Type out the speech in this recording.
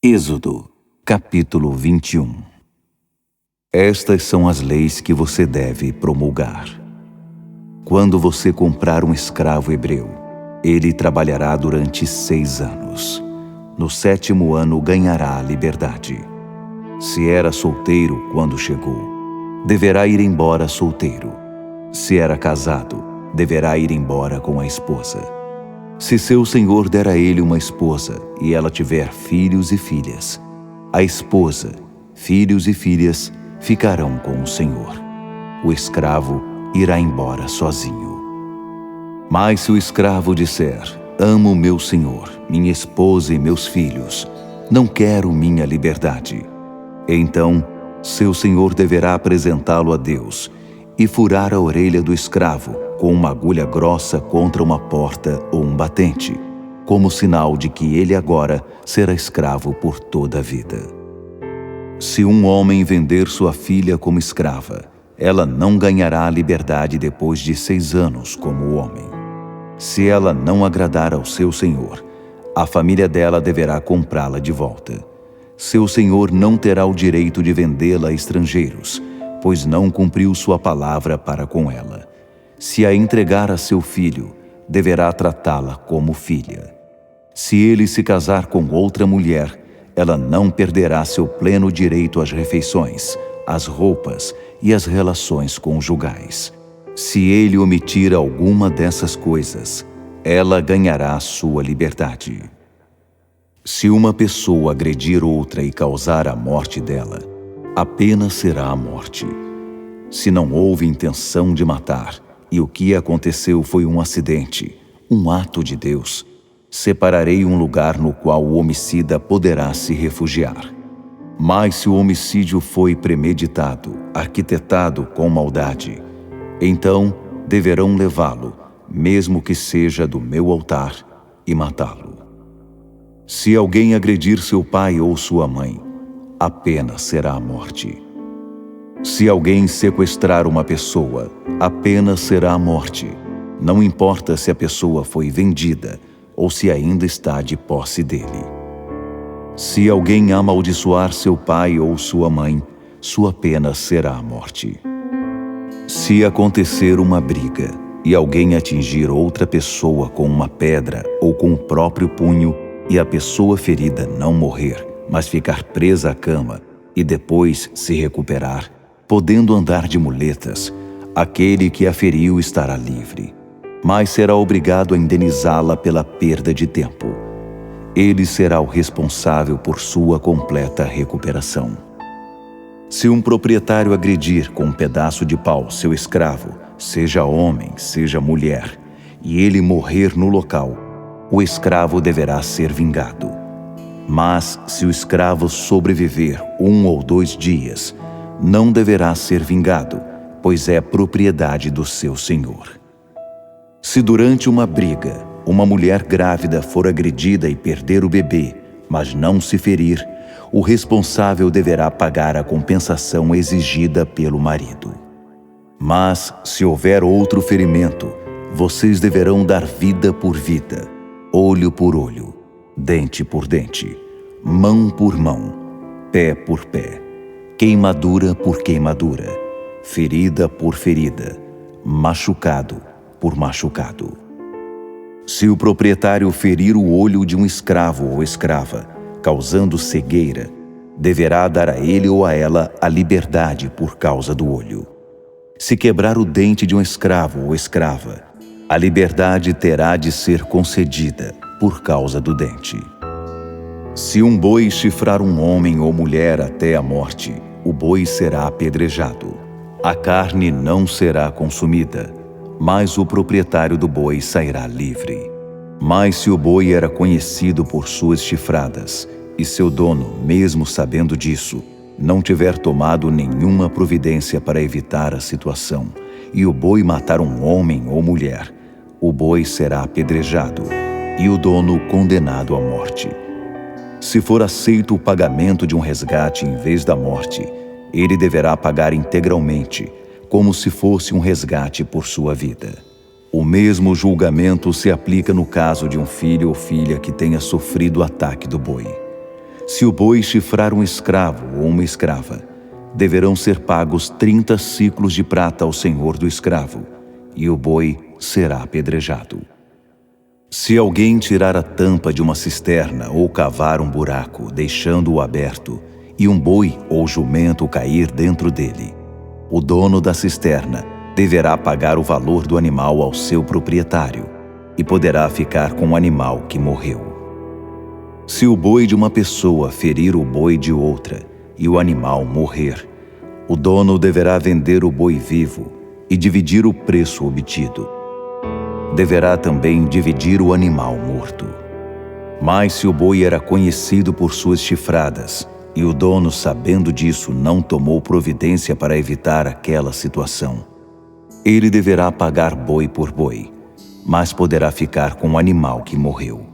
Êxodo, capítulo 21. Estas são as leis que você deve promulgar. Quando você comprar um escravo hebreu, ele trabalhará durante 6 anos. No 7º ano ganhará a liberdade. Se era solteiro quando chegou, deverá ir embora solteiro. Se era casado, deverá ir embora com a esposa. Se seu senhor der a ele uma esposa e ela tiver filhos e filhas, a esposa, filhos e filhas ficarão com o senhor. O escravo irá embora sozinho. Mas se o escravo disser: amo meu senhor, minha esposa e meus filhos, não quero minha liberdade, então seu senhor deverá apresentá-lo a Deus e furar a orelha do escravo com uma agulha grossa contra uma porta ou um batente, como sinal de que ele agora será escravo por toda a vida. Se um homem vender sua filha como escrava, ela não ganhará a liberdade depois de 6 anos como o homem. Se ela não agradar ao seu senhor, a família dela deverá comprá-la de volta. Seu senhor não terá o direito de vendê-la a estrangeiros, pois não cumpriu sua palavra para com ela. Se a entregar a seu filho, deverá tratá-la como filha. Se ele se casar com outra mulher, ela não perderá seu pleno direito às refeições, às roupas e às relações conjugais. Se ele omitir alguma dessas coisas, ela ganhará sua liberdade. Se uma pessoa agredir outra e causar a morte dela, a pena será a morte. Se não houve intenção de matar, e o que aconteceu foi um acidente, um ato de Deus, separarei um lugar no qual o homicida poderá se refugiar. Mas se o homicídio foi premeditado, arquitetado com maldade, então deverão levá-lo, mesmo que seja do meu altar, e matá-lo. Se alguém agredir seu pai ou sua mãe, a pena será a morte. Se alguém sequestrar uma pessoa, a pena será a morte. Não importa se a pessoa foi vendida ou se ainda está de posse dele. Se alguém amaldiçoar seu pai ou sua mãe, sua pena será a morte. Se acontecer uma briga e alguém atingir outra pessoa com uma pedra ou com o próprio punho e a pessoa ferida não morrer, mas ficar presa à cama e depois se recuperar, podendo andar de muletas, aquele que a feriu estará livre, mas será obrigado a indenizá-la pela perda de tempo. Ele será o responsável por sua completa recuperação. Se um proprietário agredir com um pedaço de pau seu escravo, seja homem, seja mulher, e ele morrer no local, o escravo deverá ser vingado. Mas se o escravo sobreviver 1 ou 2 dias, não deverá ser vingado, pois é propriedade do seu senhor. Se durante uma briga, uma mulher grávida for agredida e perder o bebê, mas não se ferir, o responsável deverá pagar a compensação exigida pelo marido. Mas, se houver outro ferimento, vocês deverão dar vida por vida, olho por olho, dente por dente, mão por mão, pé por pé, queimadura por queimadura, ferida por ferida, machucado por machucado. Se o proprietário ferir o olho de um escravo ou escrava, causando cegueira, deverá dar a ele ou a ela a liberdade por causa do olho. Se quebrar o dente de um escravo ou escrava, a liberdade terá de ser concedida por causa do dente. Se um boi chifrar um homem ou mulher até a morte, o boi será apedrejado. A carne não será consumida, mas o proprietário do boi sairá livre. Mas se o boi era conhecido por suas chifradas, e seu dono, mesmo sabendo disso, não tiver tomado nenhuma providência para evitar a situação, e o boi matar um homem ou mulher, o boi será apedrejado, e o dono condenado à morte. Se for aceito o pagamento de um resgate em vez da morte, ele deverá pagar integralmente, como se fosse um resgate por sua vida. O mesmo julgamento se aplica no caso de um filho ou filha que tenha sofrido o ataque do boi. Se o boi chifrar um escravo ou uma escrava, deverão ser pagos 30 siclos de prata ao senhor do escravo, e o boi será apedrejado. Se alguém tirar a tampa de uma cisterna ou cavar um buraco, deixando-o aberto, e um boi ou jumento cair dentro dele, o dono da cisterna deverá pagar o valor do animal ao seu proprietário e poderá ficar com o animal que morreu. Se o boi de uma pessoa ferir o boi de outra e o animal morrer, o dono deverá vender o boi vivo e dividir o preço obtido. Deverá também dividir o animal morto. Mas se o boi era conhecido por suas chifradas e o dono, sabendo disso, não tomou providência para evitar aquela situação, ele deverá pagar boi por boi, mas poderá ficar com o animal que morreu.